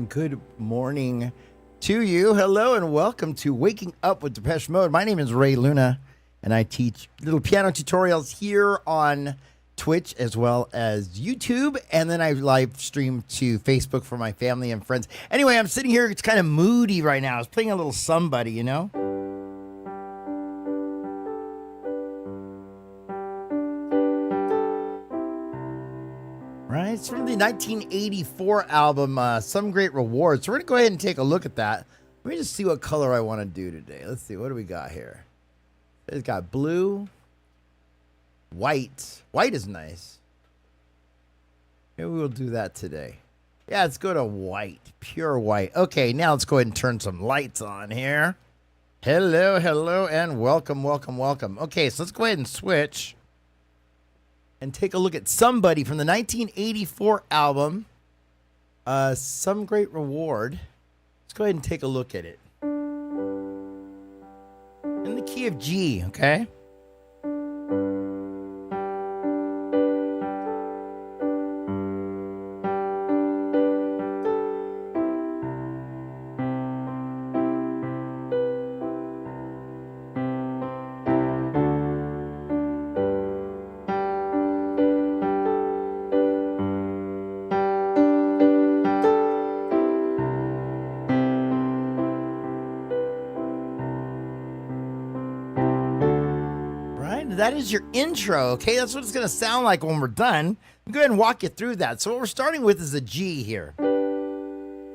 good morning to you. Hello and welcome to Waking Up with Depeche Mode. My name is Ray Luna, and I teach little piano tutorials here on Twitch as well as YouTube, and then I live stream to Facebook for my family and friends. Anyway, I'm sitting here. It's kind of moody right now. I was playing a little Somebody, you know? Right? It's from the 1984 album, Some Great Rewards. So we're going to go ahead and take a look at that. Let me just see what color I want to do today. Let's see. What do we got here? It's got blue, white. White is nice. Maybe we'll do that today. Yeah, let's go to white. Pure white. Okay, now let's go ahead and turn some lights on here. Hello, hello, and welcome, welcome, welcome. Okay, so let's go ahead and switch and take a look at Somebody from the 1984 album, Some Great Reward. Let's go ahead and take a look at it. In the key of G, okay? That is your intro, okay? That's what it's going to sound like when we're done. I'll go ahead and walk you through that. So what we're starting with is a G here,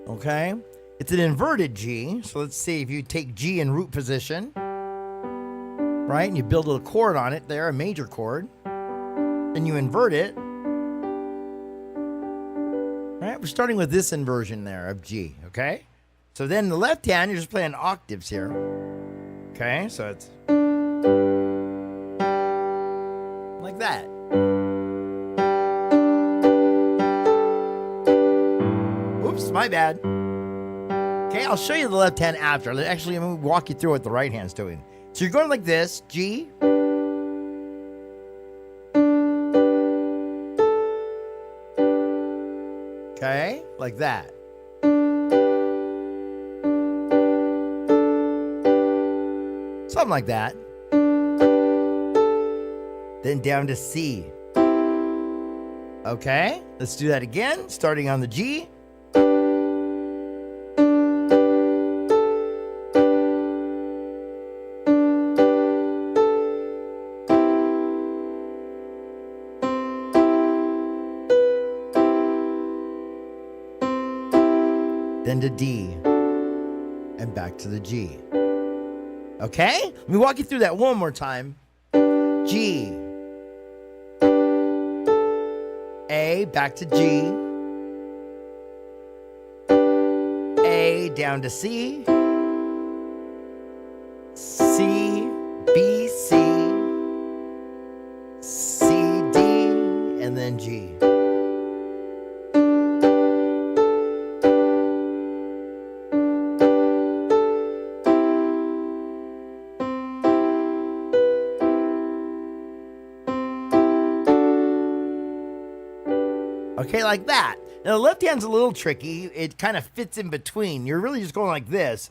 okay? It's an inverted G. So let's see if you take G in root position, right? And you build a chord on it there, a major chord. Then you invert it. Right? We're starting with this inversion there of G, okay? So then the left hand, you're just playing octaves here, okay? So it's like that. Oops, my bad. Okay, I'll show you the left hand after. Actually, I'm going to walk you through what the right hand's doing. So you're going like this, G. Okay, like that. Something like that. Then down to C. Okay, let's do that again, starting on the G. Then to D. And back to the G. Okay, let me walk you through that one more time. G. A, back to G, A, down to C, C, B, C, C, D, and then G. Okay, like that. Now, the left hand's a little tricky. It kind of fits in between. You're really just going like this.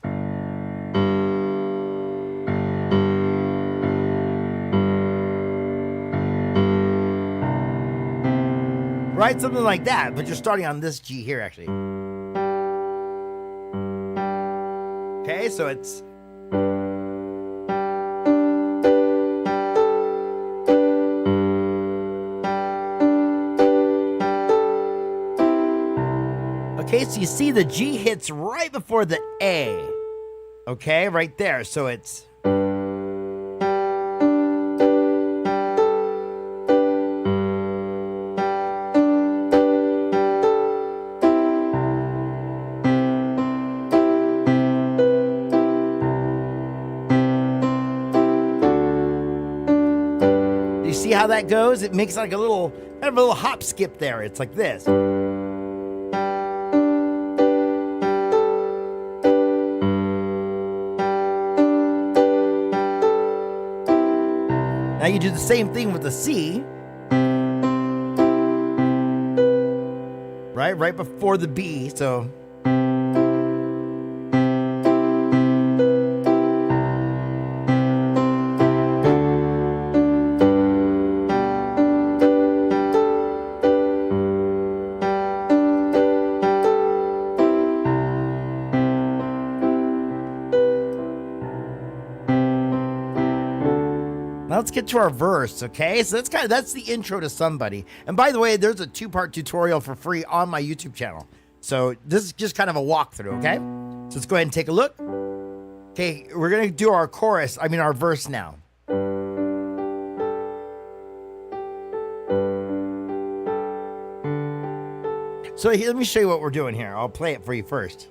Right? Something like that. But you're starting on this G here, actually. Okay, so it's... Okay, so you see the G hits right before the A. Okay, right there. So it's... You see how that goes? It makes like a little, kind of a little hop skip there. It's like this. Now you do the same thing with the C. Right before the B, so let's get to our verse, okay? So that's the intro to Somebody. And by the way, there's a 2-part tutorial for free on my YouTube channel. So this is just kind of a walkthrough, okay? So let's go ahead and take a look. Okay, we're gonna do our our verse now. So here, let me show you what we're doing here. I'll play it for you first.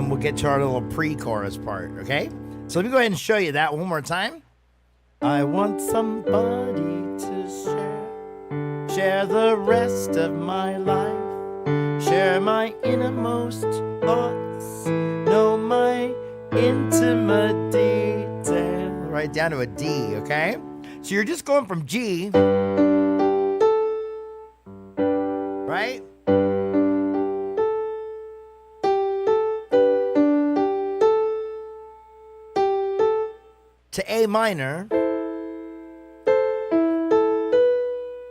We'll get to our little pre-chorus part, okay? So let me go ahead and show you that one more time. I want somebody to share the rest of my life, share my innermost thoughts, know my intimate detail. Right down to a D, okay? So you're just going from G, right? To A minor,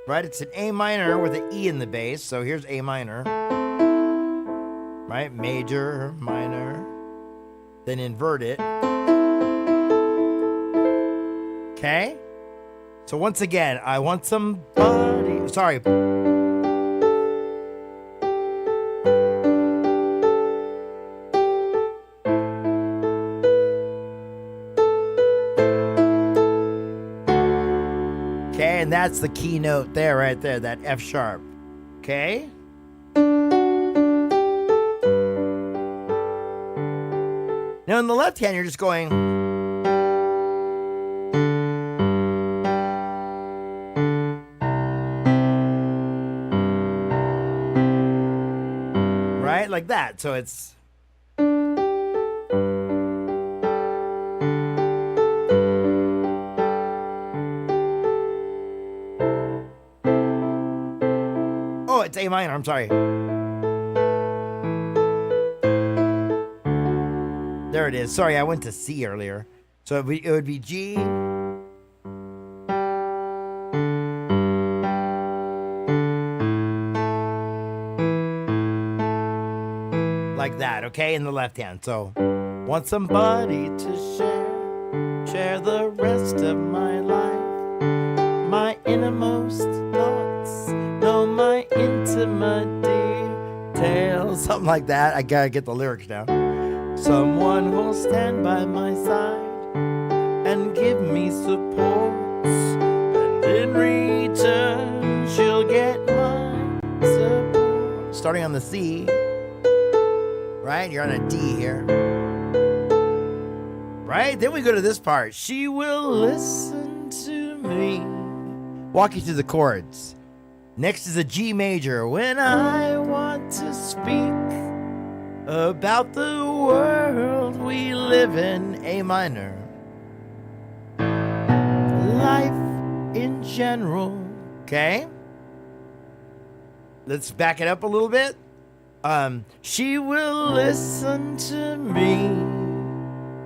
right? It's an A minor with an E in the bass. So here's A minor, right? Major, minor, then invert it. Okay? So once again, I want somebody, sorry. Okay, and that's the key note there, right there, that F sharp. Okay? Now in the left hand, you're just going. Right? Like that. So it's. Oh, it's A minor, I'm sorry. There it is. Sorry, I went to C earlier. So it would be G. Like that, okay? In the left hand. So, want somebody to share the rest of my life, my innermost thoughts, know my intimate details. Something like that. I gotta get the lyrics down. Someone will stand by my side and give me support, and in return she'll get my support. Starting on the C, right? You're on a D here, right? Then we go to this part. She will listen to me. Walk you through the chords. Next is a G major. When I want to speak about the world we live in, A minor. Life in general. Okay? Let's back it up a little bit. She will listen to me.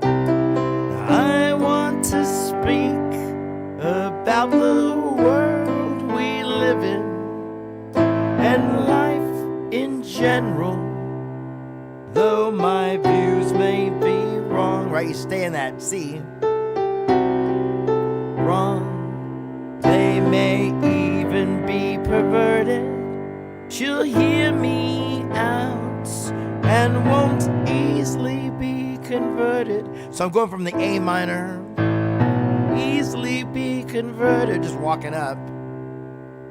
I want to speak about the world we live in and life in general. Though my views may be wrong, right? You stay in that C. Wrong. They may even be perverted. She'll hear me out and won't easily be converted. So I'm going from the A minor. Easily be converted. Just walking up.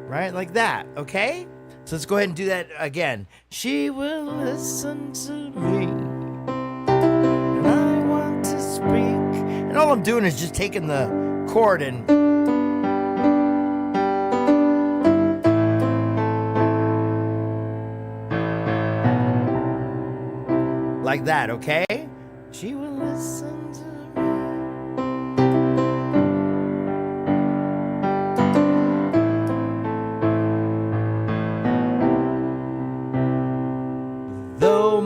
Right? Like that. Okay? So let's go ahead and do that again. She will listen to me, and I want to speak. And all I'm doing is just taking the chord and like that, okay? She will listen to me. Though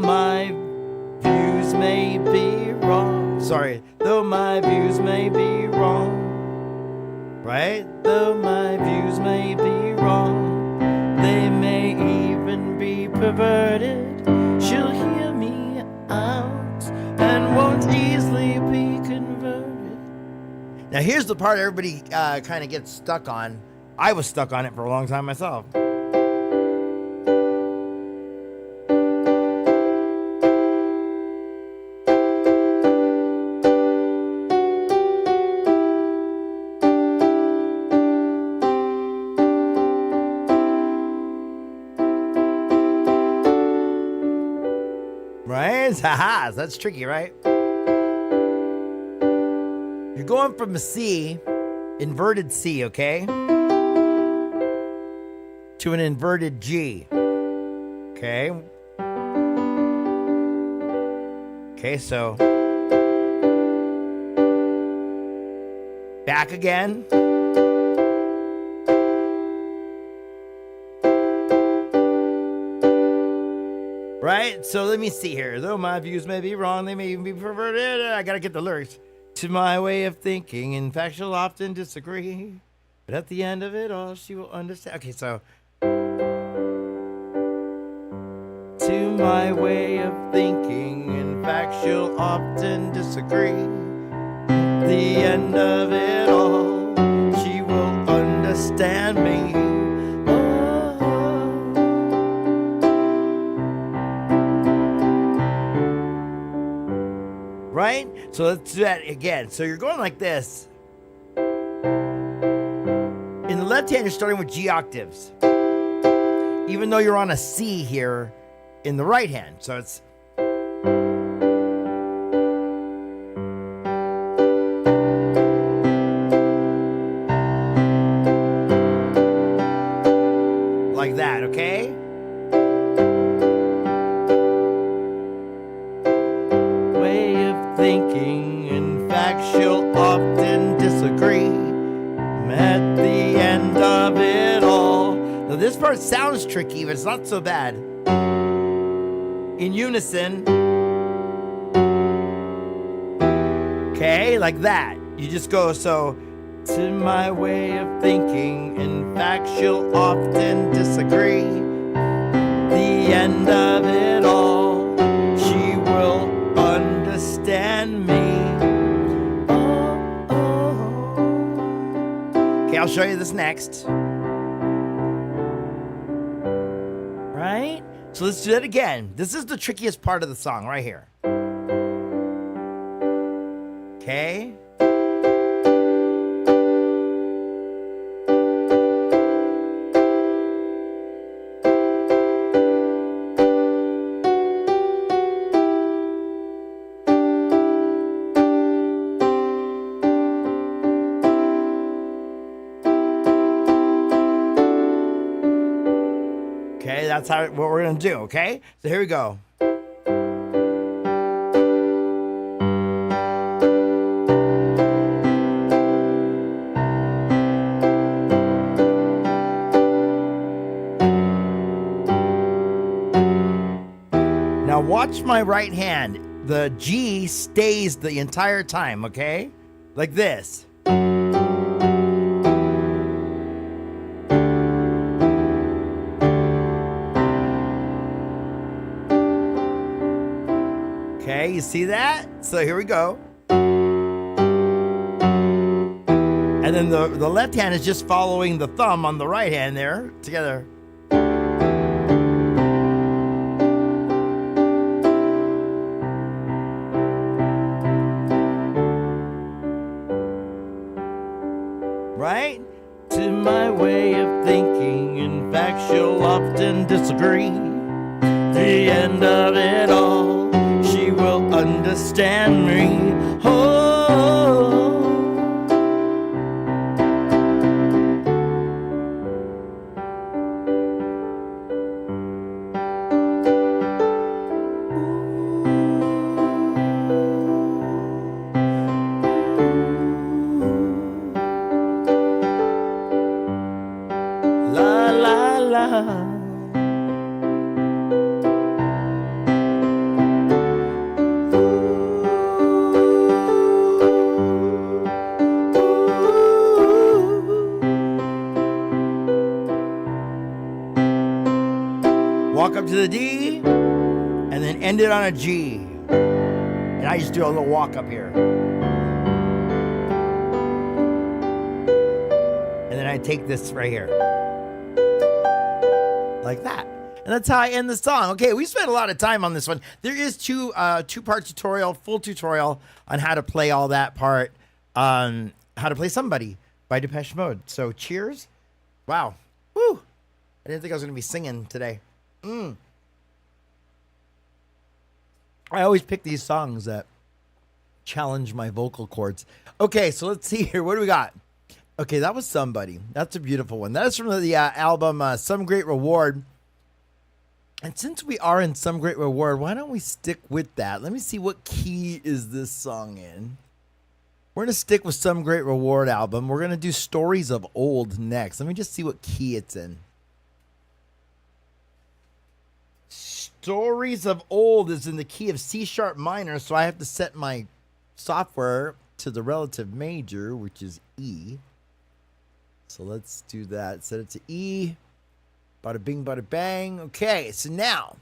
perverted, she'll hear me out and won't easily be converted. Now here's the part everybody kind of gets stuck on. I was stuck on it for a long time myself. Right? Haha, that's tricky, right? You're going from a C, inverted C, okay, to an inverted G. Okay. Okay, so back again. Right? So let me see here. Though my views may be wrong, they may even be perverted. I gotta get the lyrics. To my way of thinking, in fact, she'll often disagree. But at the end of it all, she will understand. Okay, so. To my way of thinking, in fact, she'll often disagree. At the end of it all, she will understand me. Right? So let's do that again. So you're going like this. In the left hand, you're starting with G octaves. Even though you're on a C here in the right hand. So it's like that, okay? Thinking, in fact, she'll often disagree. At the end of it all. Now, this part sounds tricky, but it's not so bad. In unison. Okay, like that. You just go, so, to my way of thinking, in fact, she'll often disagree. The end of it all, she will understand me. Oh, oh. Okay, I'll show you this next. Right? So let's do that again. This is the trickiest part of the song right here. Okay? Okay, that's what we're going to do, okay? So here we go. Now watch my right hand. The G stays the entire time, okay? Like this. Okay, you see that? So here we go. And then the left hand is just following the thumb on the right hand there, together. Right? To my way of thinking, in fact, she'll often disagree. The end of it all, she will understand me. Oh. La la la. walk up to the D, and then end it on a G. And I just do a little walk up here. And then I take this right here. Like that. And that's how I end the song. Okay, we spent a lot of time on this one. There is two-part tutorial, full tutorial on how to play all that part. How to Play Somebody by Depeche Mode. So cheers. Wow. Woo. I didn't think I was going to be singing today. I always pick these songs that challenge my vocal cords. Okay, so let's see here. What do we got? Okay, that was Somebody. That's a beautiful one. That is from the album Some Great Reward. And since we are in Some Great Reward, why don't we stick with that? Let me see, what key is this song in? We're going to stick with Some Great Reward album. We're going to do Stories of Old next. Let me just see what key it's in. Stories of Old is in the key of C sharp minor, so I have to set my software to the relative major, which is E. So let's do that. Set it to E. Bada bing, bada bang. Okay, so now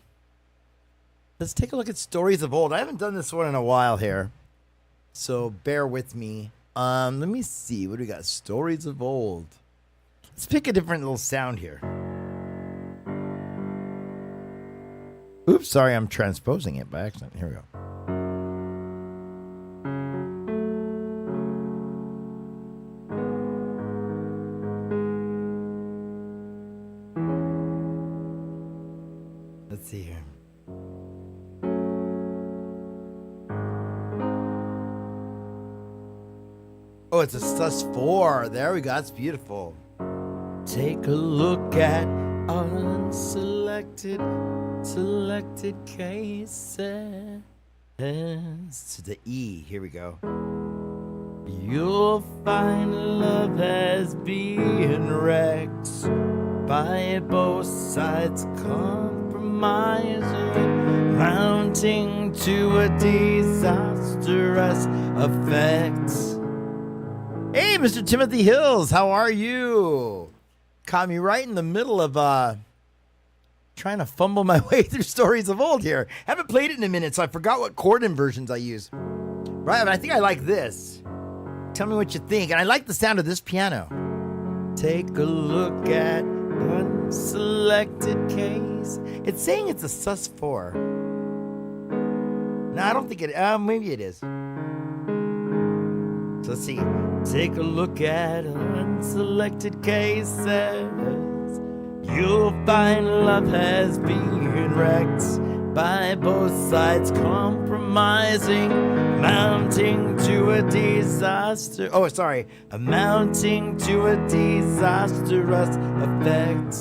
let's take a look at Stories of Old. I haven't done this one in a while here, so bear with me. Let me see. What do we got? Stories of Old. Let's pick a different little sound here. Oops, sorry, I'm transposing it by accident. Here we go. Let's see here. Oh, it's a sus4. There we go. That's beautiful. Take a look at unselected cases. To the E. Here we go. You'll find love has been wrecked by both sides compromising, mounting to a disastrous effect. Hey, Mr. Timothy Hills, how are you? Caught me right in the middle of trying to fumble my way through Stories of Old here. Haven't played it in a minute, so I forgot what chord inversions I use. Right, but I think I like this. Tell me what you think. And I like the sound of this piano. Take a look at unselected case. It's saying it's a sus4. No, I don't think it. Maybe it is. So let's see. Take a look at unselected cases. You'll find love has been wrecked by both sides compromising, mounting to a disaster. Oh, sorry. Amounting to a disastrous effect.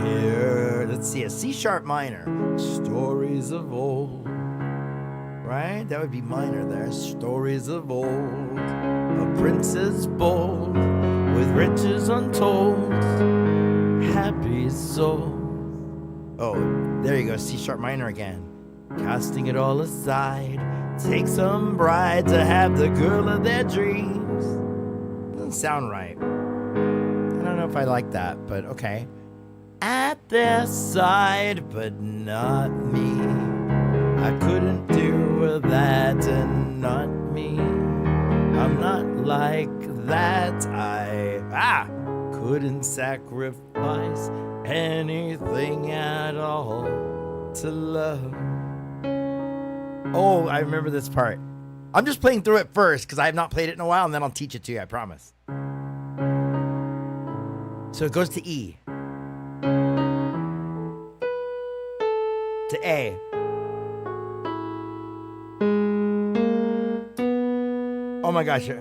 Here, let's see, a C sharp minor. Stories of Old. Right? That would be minor there. Stories of old. A princess bold with riches untold. Happy soul. Oh, there you go. C sharp minor again. Casting it all aside. Take some bride to have the girl of their dreams. Doesn't sound right. I don't know if I like that, but okay. At their side, but not me. I couldn't do that and not me. I'm not like that. I couldn't sacrifice anything at all to love. Oh, I remember this part. I'm just playing through it first because I have not played it in a while, and then I'll teach it to you, I promise. So it goes to E. To A. Oh my gosh. Here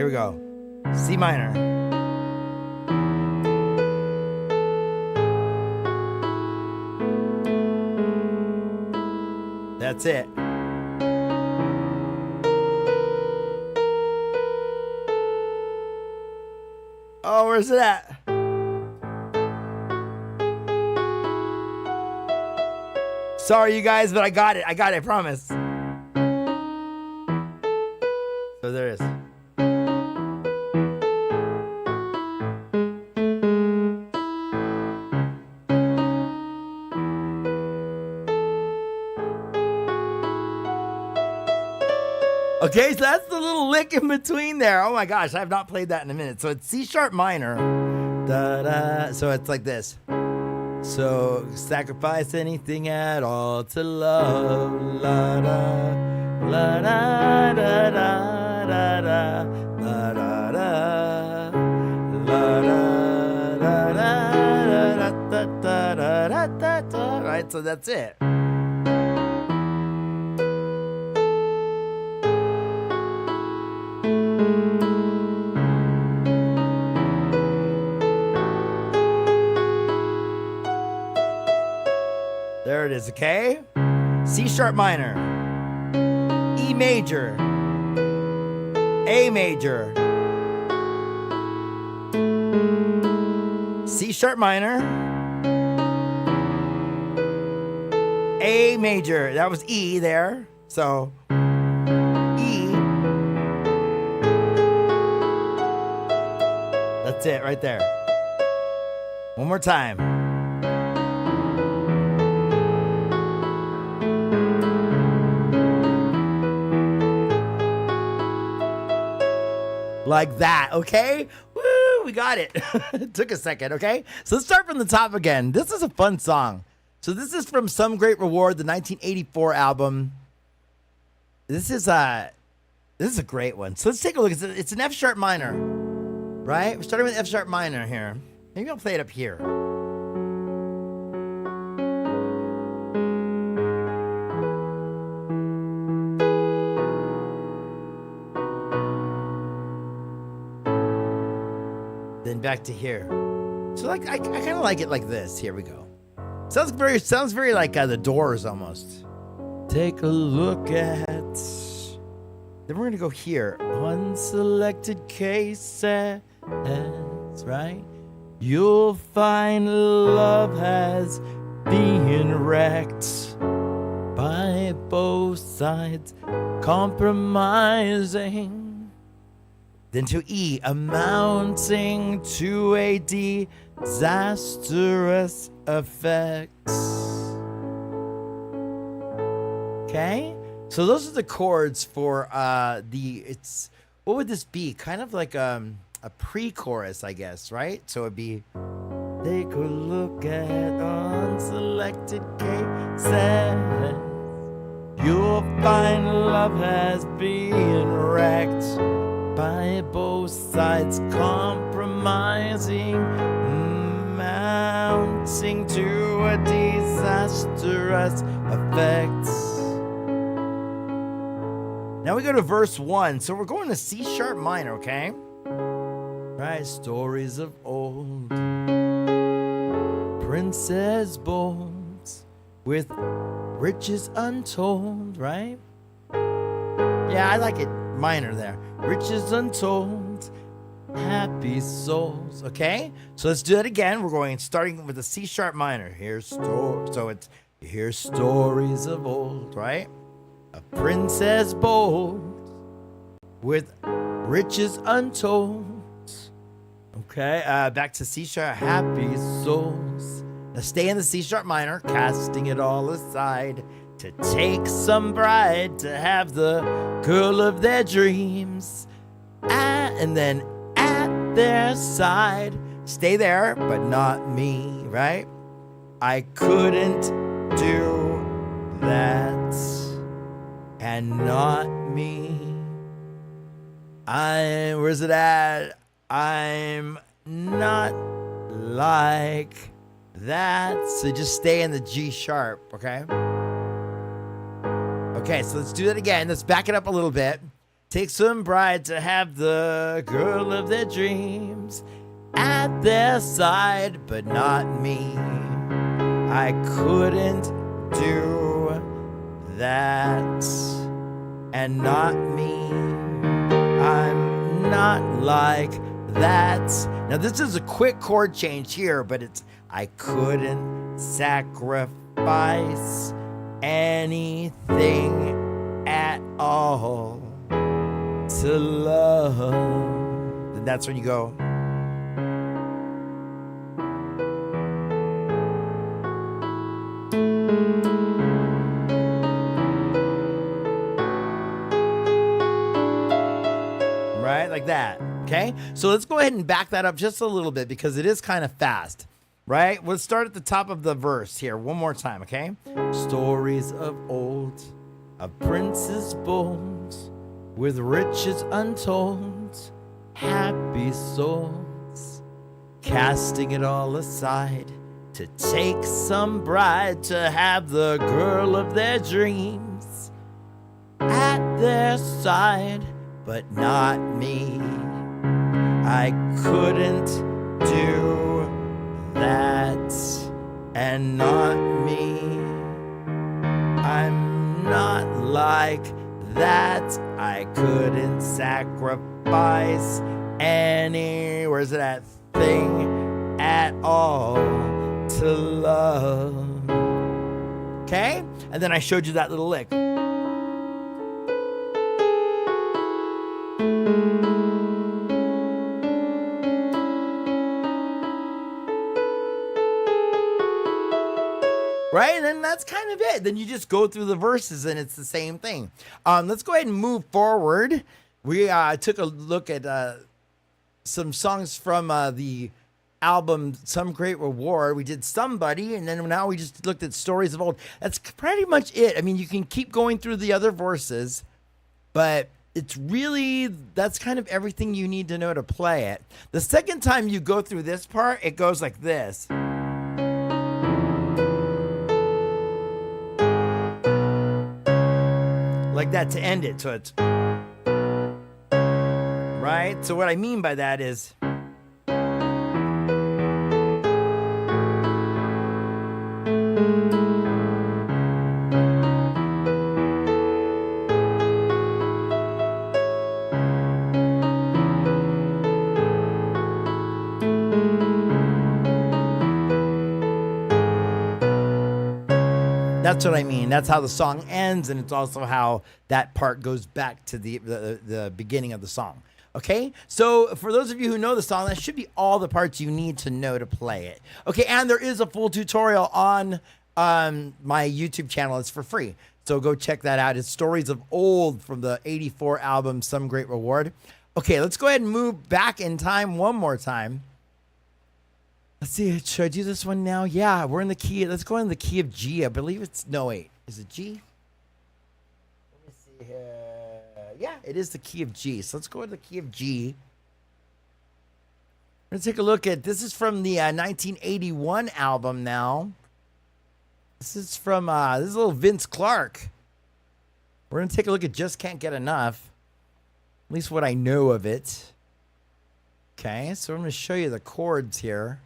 we go. C minor. That's it. Oh, where's it at? Sorry, you guys, but I got it. I promise. So there it is. Okay, so that's the little lick in between there. Oh my gosh, I have not played that in a minute. So it's C sharp minor. Da da. So it's like this. So sacrifice anything at all to love. La da. La da da da da da. La da da. La da da da da da da da da. Right, so that's it. There it is, okay? C sharp minor, E major, A major, C sharp minor, A major. That was E there. So E. That's it right there. One more time. Like that, okay? Woo, we got it. It took a second, okay? So let's start from the top again. This is a fun song. So this is from Some Great Reward, the 1984 album. This is a great one. So let's take a look. It's an F sharp minor, right? We're starting with F sharp minor here. Maybe I'll play it up here. Then back to here. So like I kind of like it like this. Here we go. Sounds very like The Doors almost. Take a look at. Then we're gonna go here. Unselected cases, right? You'll find love has been wrecked by both sides compromising. Then to E, amounting to a disastrous effects. Okay, so those are the chords for what would this be? Kind of like a pre-chorus, I guess, right? So it'd be, take a look at unselected cases. You'll find love has been wrecked by both sides compromising, mounting to a disastrous effect. Now we go to verse 1. So we're going to C sharp minor, okay? Right, stories of old, princess bold, with riches untold, right? Yeah, I like it minor there. Riches untold, happy souls. Okay, so let's do it again. We're starting with a C sharp minor. Here's stories of old, right? A princess bold with riches untold. Okay, back to C sharp, happy souls. Now stay in the C sharp minor, casting it all aside to take some bride to have the girl of their dreams. And then at their side, stay there, but not me, right? I couldn't do that, and not me. Where's it at? I'm not like that. So just stay in the G sharp, okay? Okay, so let's do that again. Let's back it up a little bit. Take some bride to have the girl of their dreams at their side, but not me. I couldn't do that, and not me. I'm not like that. Now this is a quick chord change here, but it's I couldn't sacrifice anything at all to love. And that's when you go. right? Like that. Okay, so let's go ahead and back that up just a little bit because it is kind of fast, right? Let's start at the top of the verse here one more time, okay? Stories of old, of princes bold, with riches untold, happy souls, casting it all aside to take some bride to have the girl of their dreams at their side, but not me. I couldn't do that, and not me. I'm not like that. I couldn't sacrifice any, where's it at, thing at all to love. Okay? And then I showed you that little lick. Right? And then that's kind of it. Then you just go through the verses and it's the same thing. Let's go ahead and move forward. We took a look at some songs from the album Some Great Reward. We did Somebody, and then now we just looked at Stories of Old. That's pretty much it. I mean, you can keep going through the other verses, but it's really, that's kind of everything you need to know to play it. The second time you go through this part, it goes like this. Like that to end it. So it's right. So what I mean by that is that's what I mean. That's how the song ends, and it's also how that part goes back to the beginning of the song. Okay, so for those of you who know the song, that should be all the parts you need to know to play it. Okay, and there is a full tutorial on my YouTube channel. It's for free, so go check that out. It's Stories of Old from the '84 album Some Great Reward. Okay, let's go ahead and move back in time one more time. Let's see, should I do this one now? Yeah, we're in the key. Let's go in the key of G. I believe it's, no, wait. Is it G? Let me see here. Yeah, it is the key of G. So let's go into the key of G. We're going to take a look at, this is from the 1981 album now. This is from, this is a little Vince Clarke. We're going to take a look at Just Can't Get Enough. At least what I know of it. Okay, so I'm going to show you the chords here.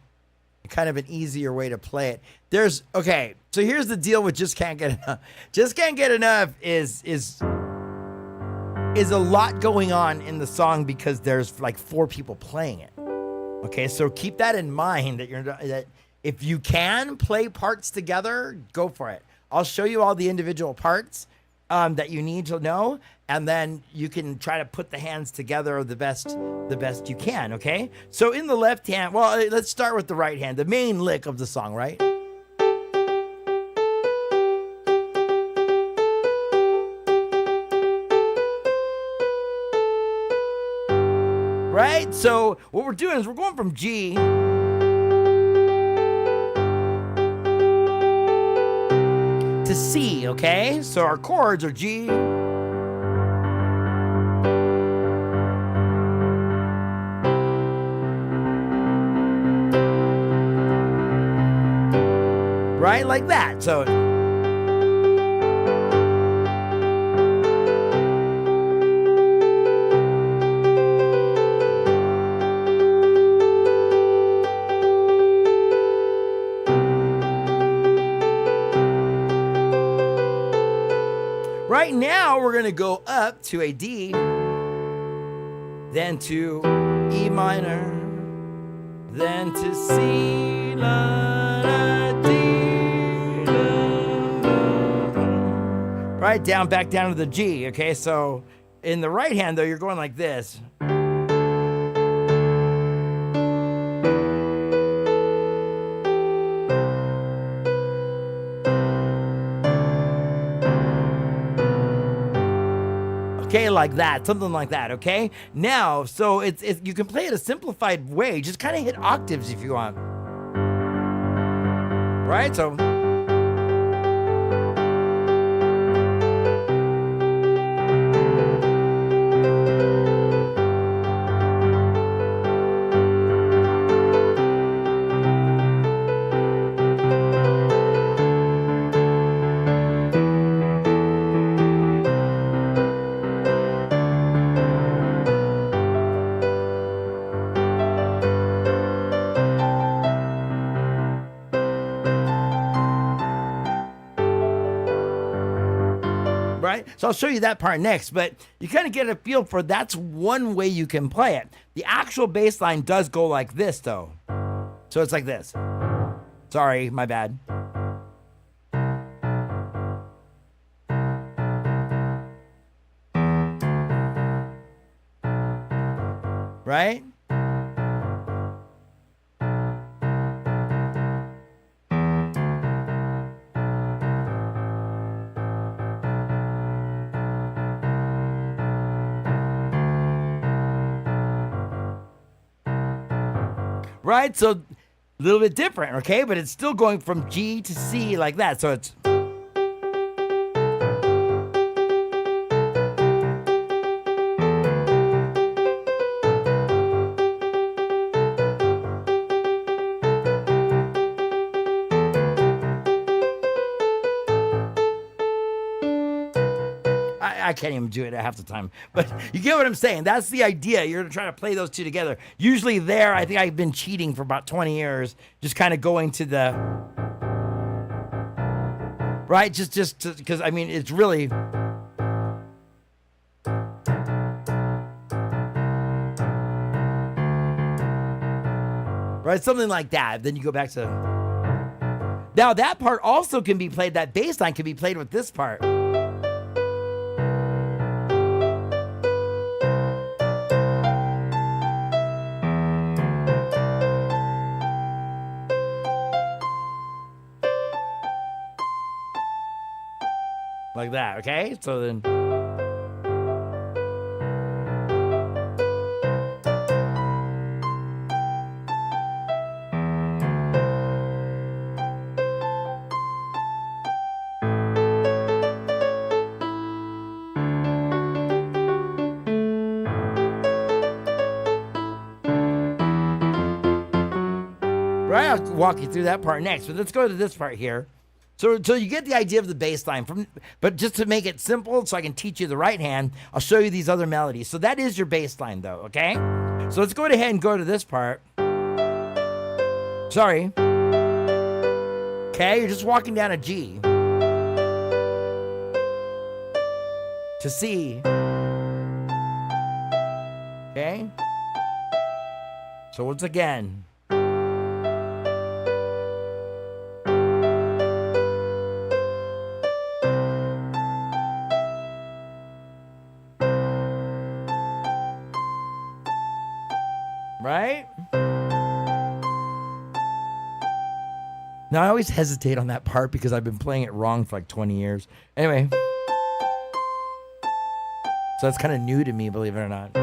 Kind of an easier way to play it. There's, okay, so here's the deal with Just Can't Get Enough. Just Can't Get Enough is a lot going on in the song because there's like 4 people playing it. Okay, so keep that in mind that if you can play parts together, go for it. I'll show you all the individual parts that you need to know, and then you can try to put the hands together the best you can, okay? So in the left hand, well, let's start with the right hand, the main lick of the song, right? Right? So what we're doing is we're going from G to C, okay? So our chords are G, right? Like that. So right now we're going to go up to a D, then to E minor, then to C, la, la, D, la, la. Right, down, back down to the G, okay? So in the right hand, though, you're going like this. Okay, like that, something like that, okay? Now, so it's you can play it a simplified way. Just kind of hit octaves if you want. Right? So right? So I'll show you that part next, but you kind of get a feel for that's one way you can play it. The actual bass line does go like this, though. So it's like this. Sorry, my bad. Right? Right? So a little bit different, okay? But it's still going from G to C like that. So it's... I can't even do it half the time, but you get what I'm saying. That's the idea. You're going to try to play those two together. Usually there, I think I've been cheating for about 20 years, just kind of going to the, right? Just because, I mean, it's really, right? Something like that. Then you go back to, now that part also can be played, that bass line can be played with this part. Like that, okay? So then... Right, I'll walk you through that part next, but let's go to this part here. So you get the idea of the bass line, but just to make it simple so I can teach you the right hand, I'll show you these other melodies. So that is your bass line though, okay? So let's go ahead and go to this part. Sorry. Okay, you're just walking down a G to C. Okay? So once again, right? Now, I always hesitate on that part because I've been playing it wrong for like 20 years. Anyway. So that's kind of new to me, believe it or not.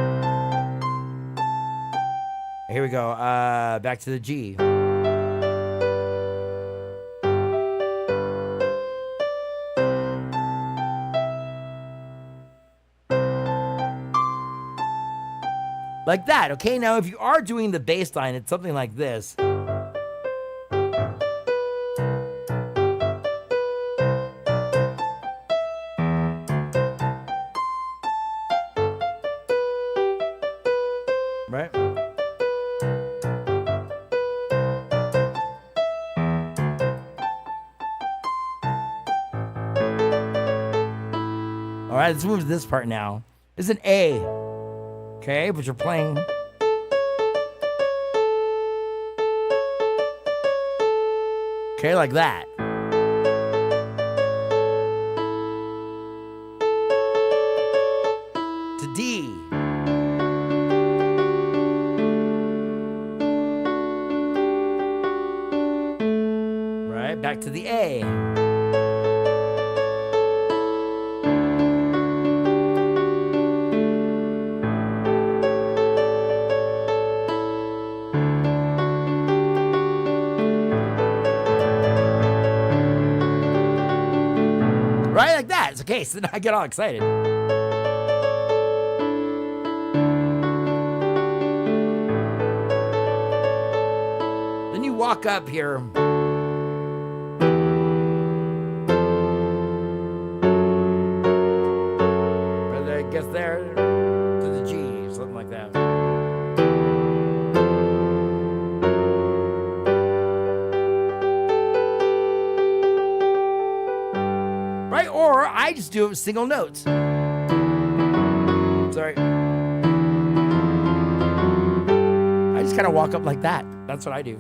Here we go. Back to the G. Like that, okay? Now, if you are doing the bass line, it's something like this. Right? All right, let's move to this part now. It's an A. Okay, but you're playing. Okay, like that. To D. Right, back to the A. okay, so then I get all excited. Then you walk up here. I guess there to the G, something like that. Right? Or I just do it with single notes. Sorry. I just kind of walk up like that. That's what I do.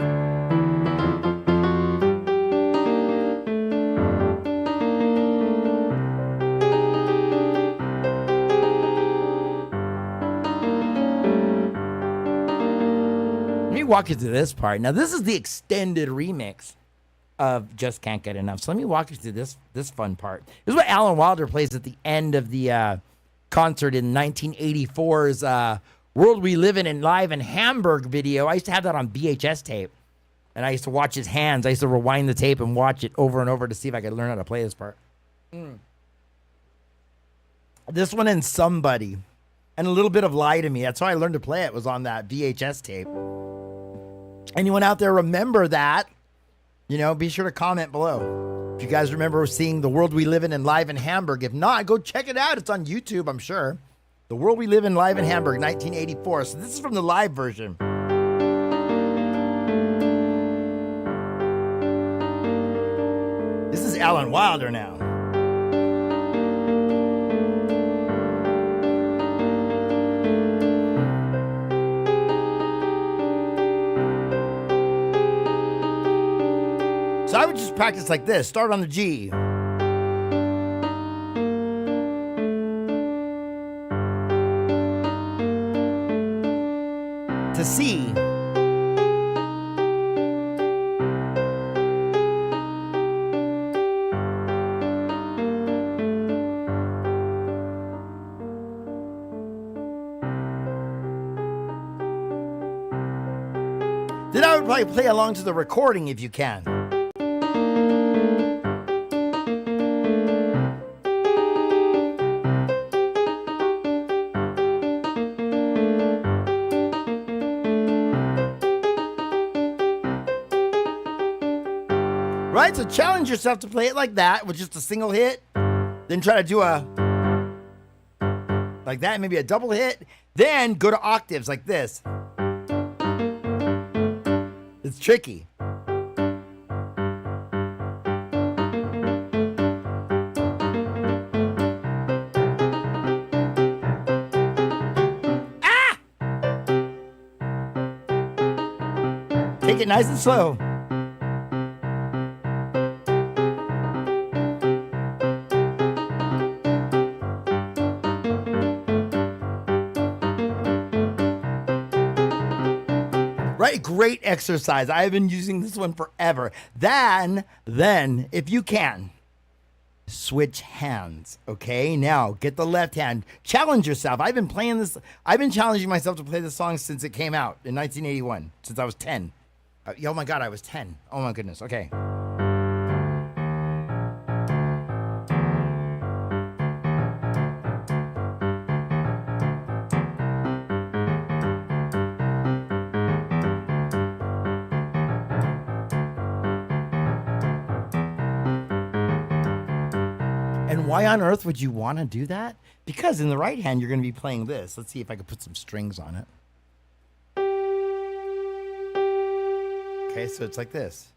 Let me walk you through this part. Now, this is the extended remix of Just Can't Get Enough. So let me walk you through this fun part. This is what Alan Wilder plays at the end of the concert in 1984's World We Live In Live in Hamburg video. I used to have that on VHS tape. And I used to watch his hands. I used to rewind the tape and watch it over and over to see if I could learn how to play this part. This one and Somebody. And a little bit of Lie to Me. That's how I learned to play it, was on that VHS tape. Anyone out there remember that? You know, be sure to comment below. If you guys remember seeing The World We Live In Live in Hamburg. If not, go check it out. It's on YouTube, I'm sure. The World We Live In Live in Hamburg, 1984. So this is from the live version. This is Alan Wilder now. So I would just practice like this. Start on the G. To C. Then I would probably play along to the recording if you can. Right? So challenge yourself to play it like that with just a single hit. Then try to do a like that, maybe a double hit. Then go to octaves like this. It's tricky. Ah! Take it nice and slow. Right? Great exercise. I have been using this one forever. Then, if you can, switch hands. Okay? Now, get the left hand. Challenge yourself. I've been playing this. I've been challenging myself to play this song since it came out in 1981, since I was 10. Oh my God, I was 10. Oh my goodness. Okay. And why on earth would you want to do that? Because in the right hand, you're going to be playing this. Let's see if I can put some strings on it. Okay, so it's like this.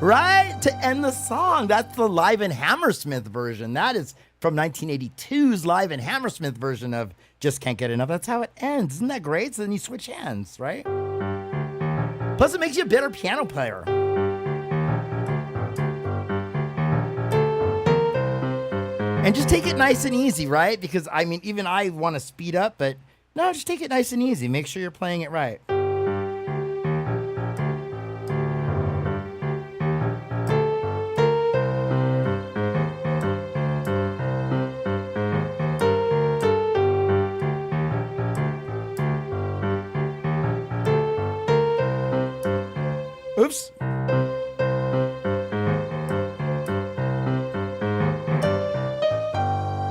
Right? To end the song. That's the Live in Hammersmith version. That is from 1982's Live in Hammersmith version of Just Can't Get Enough. That's how it ends. Isn't that great? So then you switch hands, right? Plus, it makes you a better piano player. And just take it nice and easy, right? Because, I mean, even I want to speed up, but no, just take it nice and easy. Make sure you're playing it right. Oops.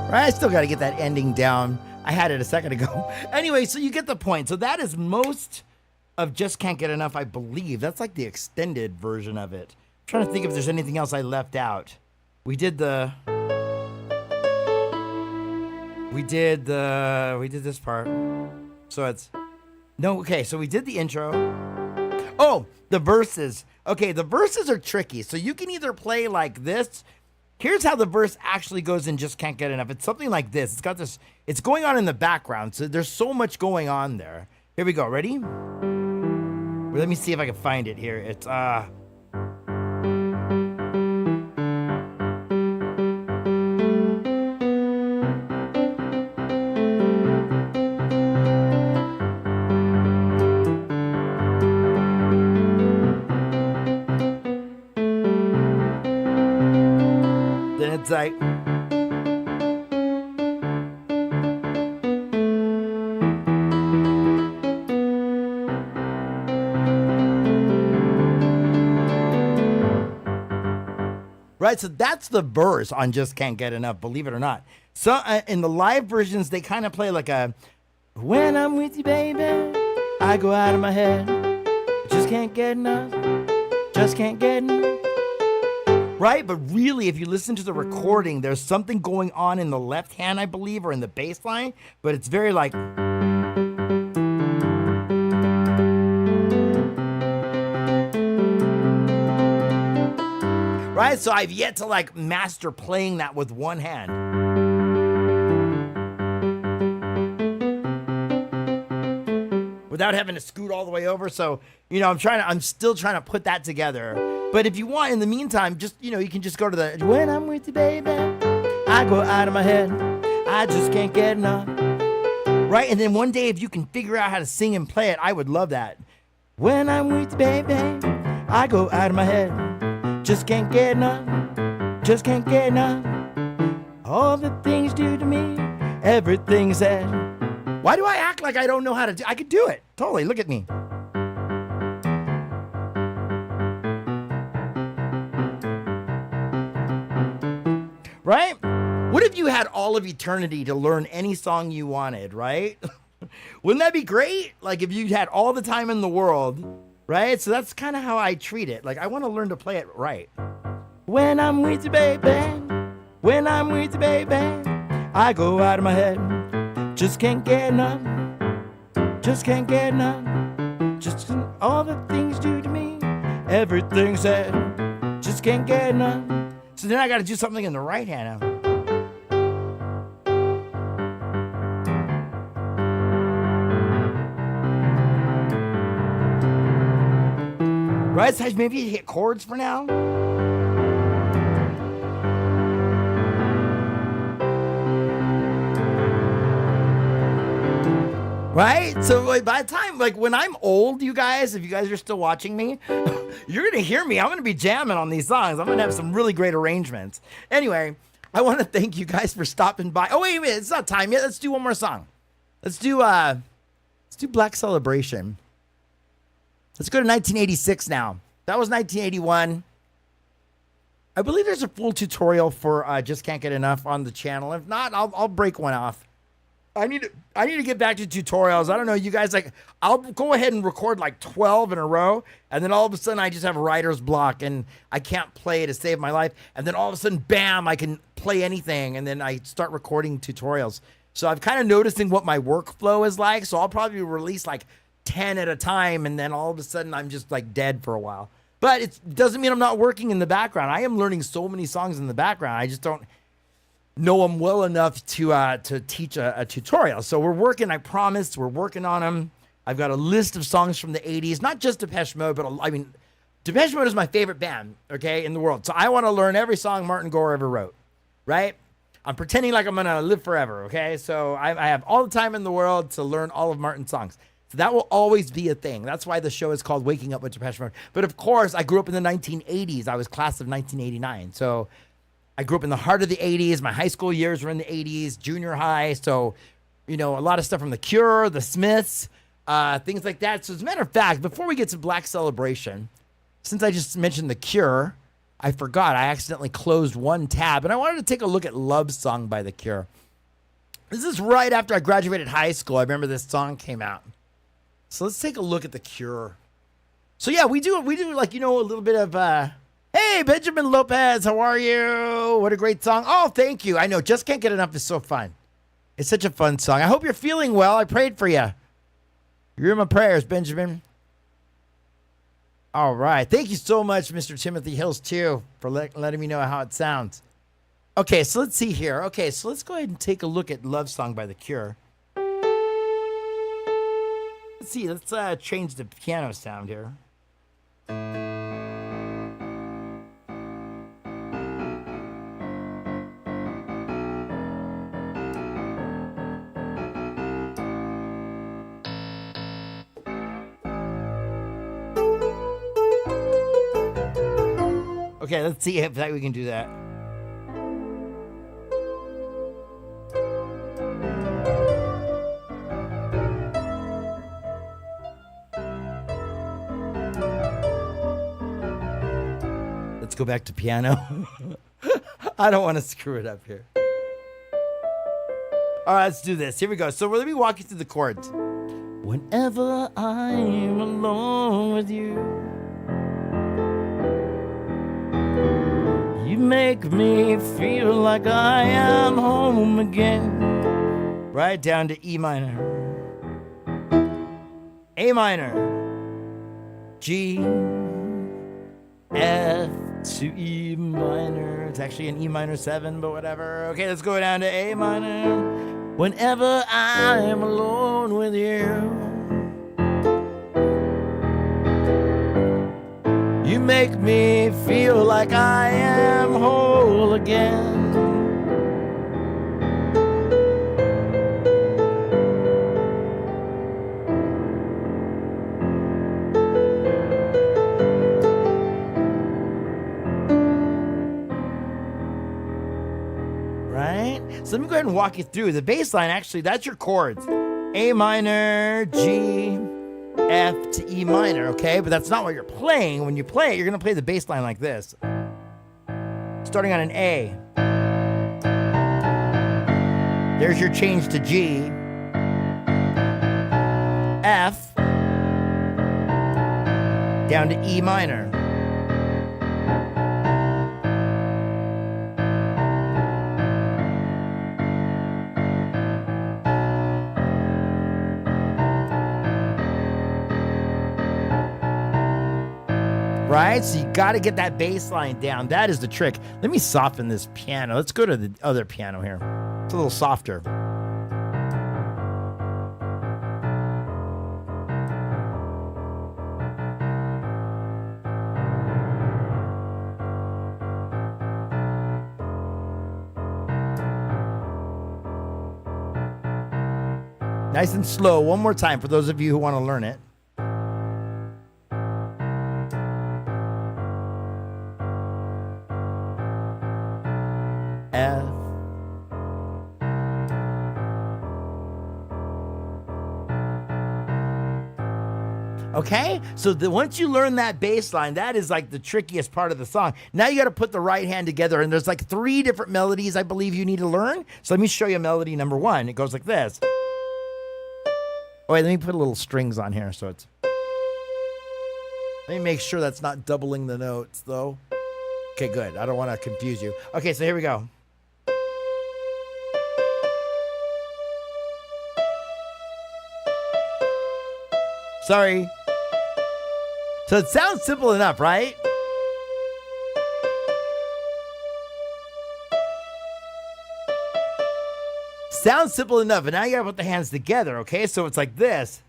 Right, I still got to get that ending down. I had it a second ago. Anyway, so you get the point. So that is most of Just Can't Get Enough, I believe. That's like the extended version of it. I'm trying to think if there's anything else I left out. We did this part. So it's, no, okay, so we did the intro. Oh, the verses. Okay, the verses are tricky. So you can either play like this. Here's how the verse actually goes in Just Can't Get Enough. It's something like this. It's got this, it's going on in the background. So there's so much going on there. Here we go. Ready? Well, let me see if I can find it here. It's, it's like, right, so that's the verse on Just Can't Get Enough, believe it or not. So in the live versions, they kind of play like a, when I'm with you, baby, I go out of my head, just can't get enough, just can't get enough. Right? But really, if you listen to the recording, there's something going on in the left hand, I believe, or in the bass line, but it's very like, right? So I've yet to like master playing that with one hand. Without having to scoot all the way over. So, you know, I'm still trying to put that together. But if you want, in the meantime, just, you know, you can just go to the, when I'm with you, baby, I go out of my head, I just can't get enough. Right? And then one day, if you can figure out how to sing and play it, I would love that. When I'm with you, baby, I go out of my head, just can't get enough, just can't get enough. All the things do to me, everything said. Why do I act like I don't know how to do? I could do it. Totally. Look at me. Right? What if you had all of eternity to learn any song you wanted, right? Wouldn't that be great? Like if you had all the time in the world, right? So that's kind of how I treat it. Like I want to learn to play it right. When I'm with you, baby, when I'm with you, baby, I go out of my head. Just can't get enough, just can't get enough. Just all the things do to me, everything said, just can't get enough. So then I got to do something in the right hand now. Right, so maybe you hit chords for now. Right? So like, by the time, like when I'm old, you guys, if you guys are still watching me, you're going to hear me. I'm going to be jamming on these songs. I'm going to have some really great arrangements. Anyway, I want to thank you guys for stopping by. Oh, wait a minute. It's not time yet. Let's do one more song. Let's do Black Celebration. Let's go to 1986 now. That was 1981. I believe there's a full tutorial for Just Can't Get Enough on the channel. If not, I'll break one off. I need to get back to tutorials. I don't know, you guys, like, I'll go ahead and record like 12 in a row, and then all of a sudden I just have writer's block and I can't play to save my life. And then all of a sudden, bam, I can play anything, and then I start recording tutorials. So I'm kind of noticing what my workflow is like. So I'll probably release like 10 at a time, and then all of a sudden I'm just like dead for a while. But it doesn't mean I'm not working in the background. I am learning so many songs in the background. I just don't know them well enough to teach a tutorial. So we're working, I promise, we're working on them. I've got a list of songs from the 80s, not just Depeche Mode, but I mean, Depeche Mode is my favorite band, okay, in the world. So I want to learn every song Martin Gore ever wrote, right? I'm pretending like I'm going to live forever, okay? So I have all the time in the world to learn all of Martin's songs. So that will always be a thing. That's why the show is called Waking Up with Depeche Mode. But of course, I grew up in the 1980s. I was class of 1989. So I grew up in the heart of the 80s. My high school years were in the 80s, junior high. So, you know, a lot of stuff from The Cure, The Smiths, things like that. So as a matter of fact, before we get to Black Celebration, since I just mentioned The Cure, I forgot. I accidentally closed one tab, and I wanted to take a look at Love Song by The Cure. This is right after I graduated high school. I remember this song came out. So let's take a look at The Cure. So yeah, we do like, a little bit of, hey, Benjamin Lopez, how are you? What a great song. Oh, thank you. I know, Just Can't Get Enough is so fun. It's such a fun song. I hope you're feeling well. I prayed for you. You're in my prayers, Benjamin. All right. Thank you so much, Mr. Timothy Hills, too, for letting me know how it sounds. Okay, so let's see here. Okay, so let's go ahead and take a look at Love Song by The Cure. Let's see. Let's change the piano sound here. Okay, let's see if we can do that. Let's go back to piano. I don't want to screw it up here. All right, let's do this. Here we go. So let me walk you through the chords. Whenever I'm alone with you, you make me feel like I am home again. Right down to E minor, A minor, G, F to E minor. It's actually an E minor 7, but whatever. Okay, let's go down to A minor. Whenever I am alone with you, you make me feel like I am whole again. Right? So let me go ahead and walk you through. The bass line, actually, that's your chords. A minor, G, F to E minor, okay? But that's not what you're playing. When you play it, you're going to play the bass line like this. Starting on an A. There's your change to G. F. Down to E minor. Right? So you got to get that bass line down. That is the trick. Let me soften this piano. Let's go to the other piano here. It's a little softer. Nice and slow. One more time for those of you who want to learn it. F. Okay, so once you learn that bass line, that is like the trickiest part of the song. Now you got to put the right hand together, and there's like 3 different melodies I believe you need to learn. So let me show you melody number 1. It goes like this. Oh, wait, let me put a little strings on here so it's... Let me make sure that's not doubling the notes, though. Okay, good. I don't want to confuse you. Okay, so here we go. Sorry. So it sounds simple enough, right? Sounds simple enough, and now you gotta put the hands together, okay? So it's like this.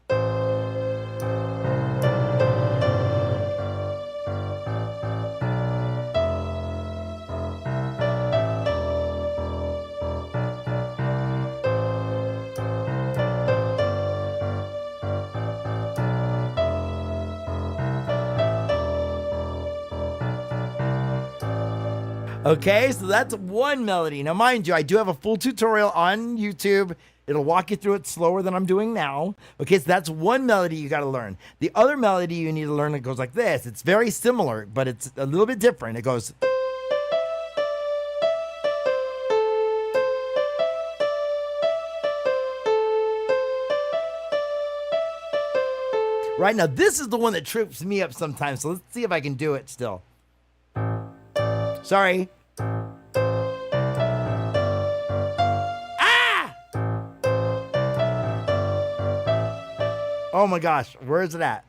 Okay, so that's one melody. Now, mind you, I do have a full tutorial on YouTube. It'll walk you through it slower than I'm doing now. Okay, so that's one melody you got to learn. The other melody you need to learn, it goes like this. It's very similar, but it's a little bit different. It goes... Right, now this is the one that trips me up sometimes, so let's see if I can do it still. Sorry. Ah! Oh my gosh, where is it at?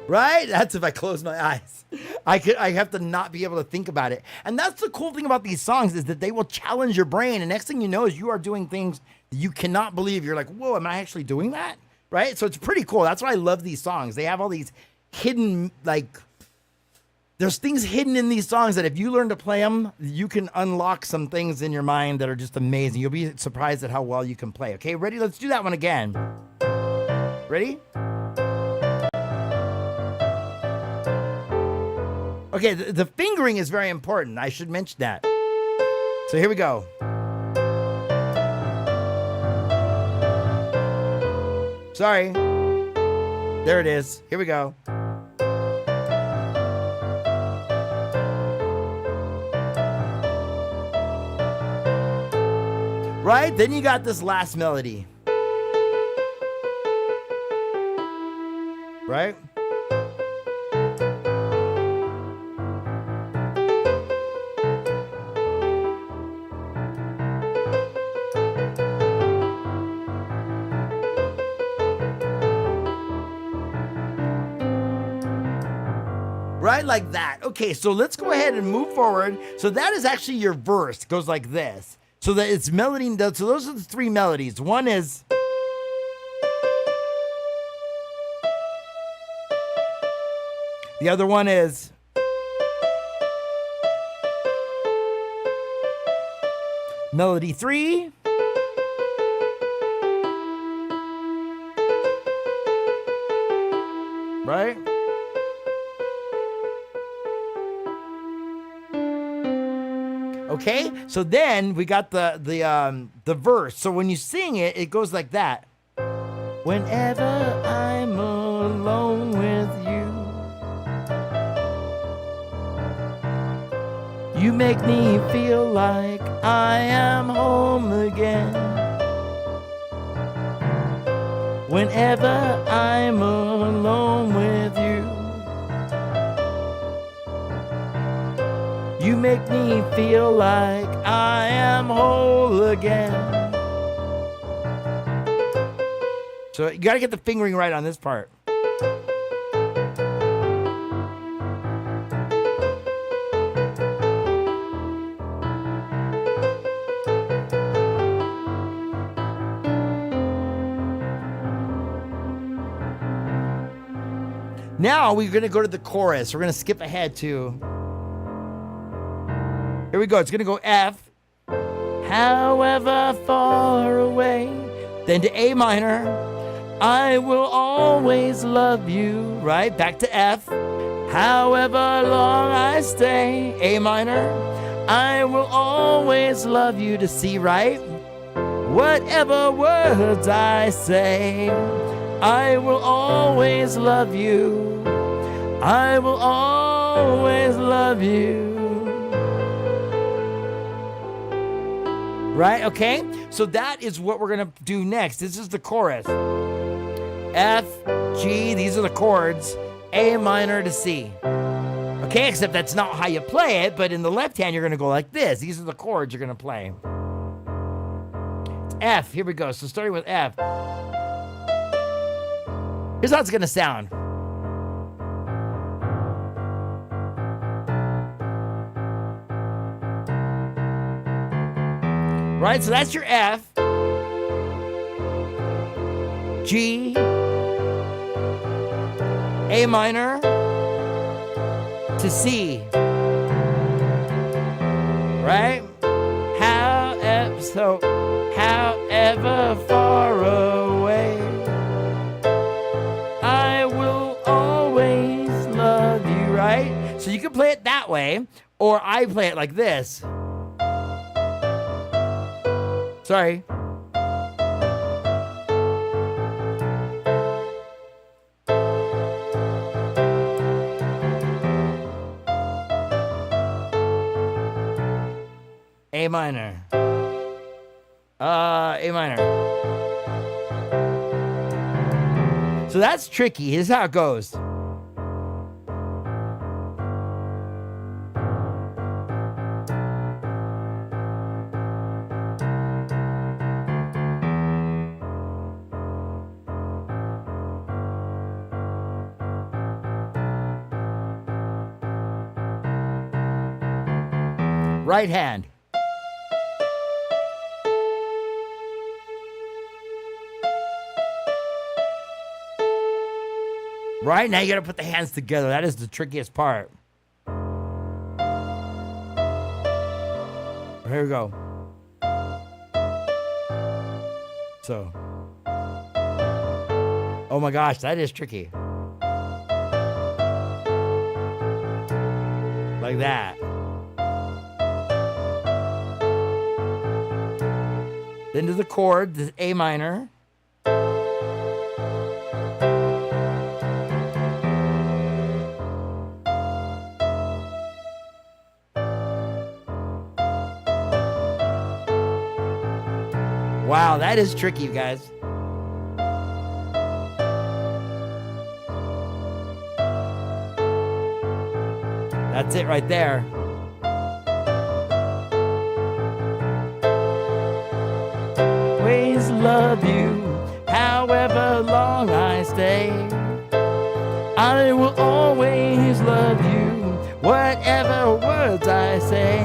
Right? That's if I close my eyes. I have to not be able to think about it. And that's the cool thing about these songs is that they will challenge your brain. And next thing you know is you are doing things that you cannot believe. You're like, whoa, am I actually doing that? Right? So it's pretty cool. That's why I love these songs. They have all these hidden, like, there's things hidden in these songs that if you learn to play them, you can unlock some things in your mind that are just amazing. You'll be surprised at how well you can play. Okay, ready? Let's do that one again. Ready? Okay, the fingering is very important. I should mention that. So here we go. Sorry. There it is. Here we go. Right? Then you got this last melody. Right? Right, like that. Okay, so let's go ahead and move forward. So that is actually your verse. It goes like this. So that it's melody. So those are the three melodies. One is... The other one is... Melody 3. Right? Okay, so then we got the verse. So when you sing it, it goes like that. Whenever I'm alone with you, you make me feel like I am home again. Whenever I'm alone with you, you make me feel like I am whole again. So you gotta get the fingering right on this part. Now we're gonna go to the chorus. We're gonna skip ahead to... Here we go. It's going to go F, however far away, then to A minor, I will always love you, right? Back to F, however long I stay, A minor, I will always love you, to C, right? Whatever words I say, I will always love you, I will always love you. Right? Okay? So that is what we're going to do next. This is the chorus. F, G, these are the chords. A minor to C. Okay? Except that's not how you play it, but in the left hand, you're going to go like this. These are the chords you're going to play. It's F. Here we go. So starting with F. Here's how it's going to sound. Right, so that's your F. G, A minor to C, right? However far away, I will always love you, right? So you can play it that way, or I play it like this. Sorry. A minor. A minor. So that's tricky. Here's how it goes. Right hand. Right, now you gotta put the hands together. That is the trickiest part. Here we go. So. Oh my gosh, that is tricky. Like that. Then to the chord, the A minor. Wow, that is tricky, you guys. That's it right there. Always love you, however long I stay. I will always love you, whatever words I say.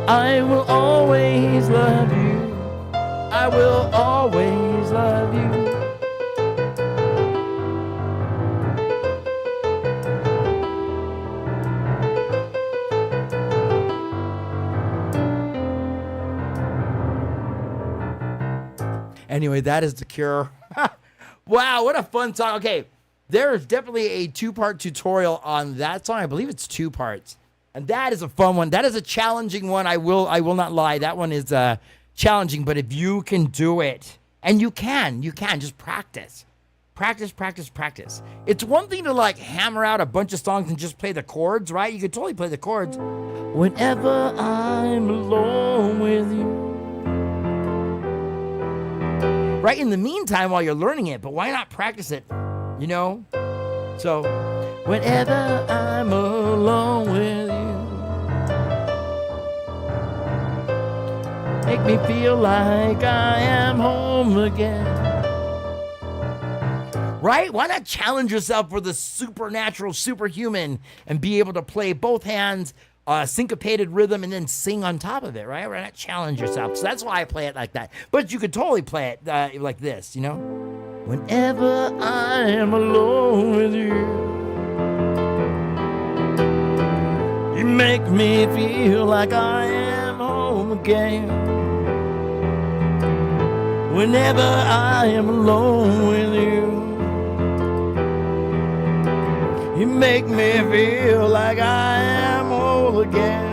I will always love you. I will always love you. Anyway, that is The Cure. Wow, what a fun song. Okay, there is definitely a 2-part tutorial on that song. I believe it's 2 parts. And that is a fun one. That is a challenging one. I will not lie. That one is challenging, but if you can do it, and you can just practice. Practice. It's one thing to like hammer out a bunch of songs and just play the chords, right? You could totally play the chords. Whenever I'm alone with you. Right, in the meantime while you're learning it, but why not practice it, you know? So, whenever I'm alone with you, make me feel like I am home again. Right? Why not challenge yourself for the supernatural, superhuman, and be able to play both hands, syncopated rhythm, and then sing on top of it, right? Why not challenge yourself? So that's why I play it like that. But you could totally play it like this, you know? Whenever I am alone with you, you make me feel like I am home again. Whenever I am alone with you, you make me feel like I am whole again.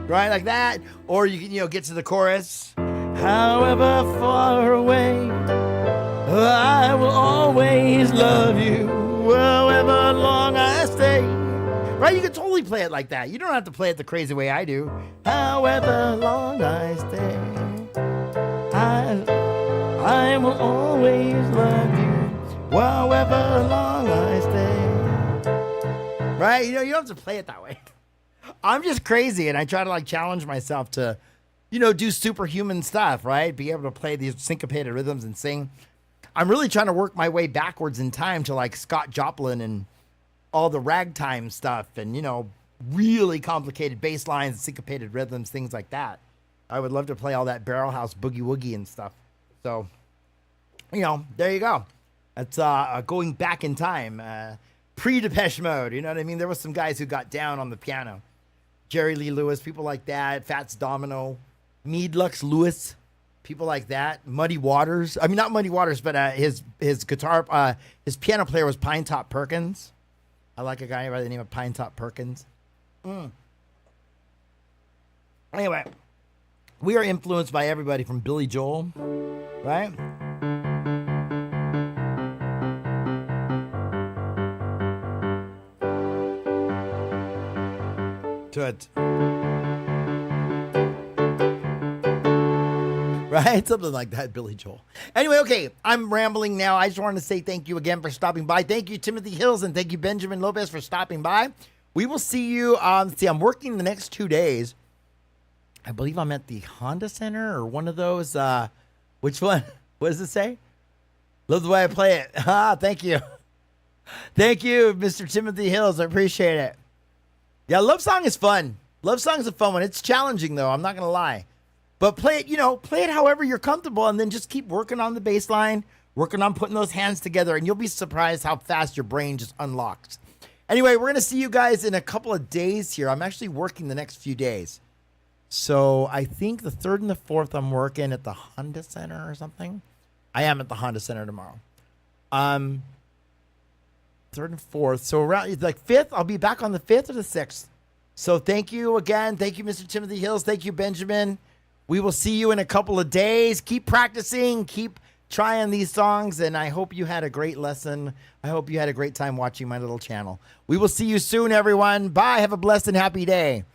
Right, like that. Or you can, get to the chorus. However far away, I will always love you, however long I stay. Right, you can totally play it like that. You don't have to play it the crazy way I do. However long I stay, I will always love you, however long I stay. Right, you don't have to play it that way. I'm just crazy, and I try to like challenge myself to, do superhuman stuff, right? Be able to play these syncopated rhythms and sing. I'm really trying to work my way backwards in time to like Scott Joplin and all the ragtime stuff and, really complicated bass lines, syncopated rhythms, things like that. I would love to play all that barrel house boogie woogie and stuff. So, there you go. That's going back in time, pre-Depeche Mode. You know what I mean? There was some guys who got down on the piano. Jerry Lee Lewis, people like that. Fats Domino, Mead Lux Lewis, people like that. Muddy Waters. I mean, not Muddy Waters, but his guitar, his piano player was Pine Top Perkins. I like a guy by the name of Pine Top Perkins. Anyway, we are influenced by everybody from Billy Joel, right? To it. Right? Something like that, Billy Joel. Anyway, okay, I'm rambling now. I just wanted to say thank you again for stopping by. Thank you, Timothy Hills, and thank you, Benjamin Lopez, for stopping by. We will see you. I'm working the next 2 days. I believe I'm at the Honda Center or one of those. Which one? What does it say? Love the way I play it. Thank you. Thank you, Mr. Timothy Hills. I appreciate it. Yeah, Love Song is fun. Love Song is a fun one. It's challenging, though. I'm not going to lie. But play it however you're comfortable, and then just keep working on the bass line, working on putting those hands together, and you'll be surprised how fast your brain just unlocks. Anyway, we're going to see you guys in a couple of days here. I'm actually working the next few days. So I think the 3rd and the 4th I'm working at the Honda Center or something. I am at the Honda Center tomorrow. 3rd and 4th. So around like 5th, I'll be back on the 5th or the 6th. So thank you again. Thank you, Mr. Timothy Hills. Thank you, Benjamin. We will see you in a couple of days. Keep practicing. Keep trying these songs. And I hope you had a great lesson. I hope you had a great time watching my little channel. We will see you soon, everyone. Bye. Have a blessed and happy day.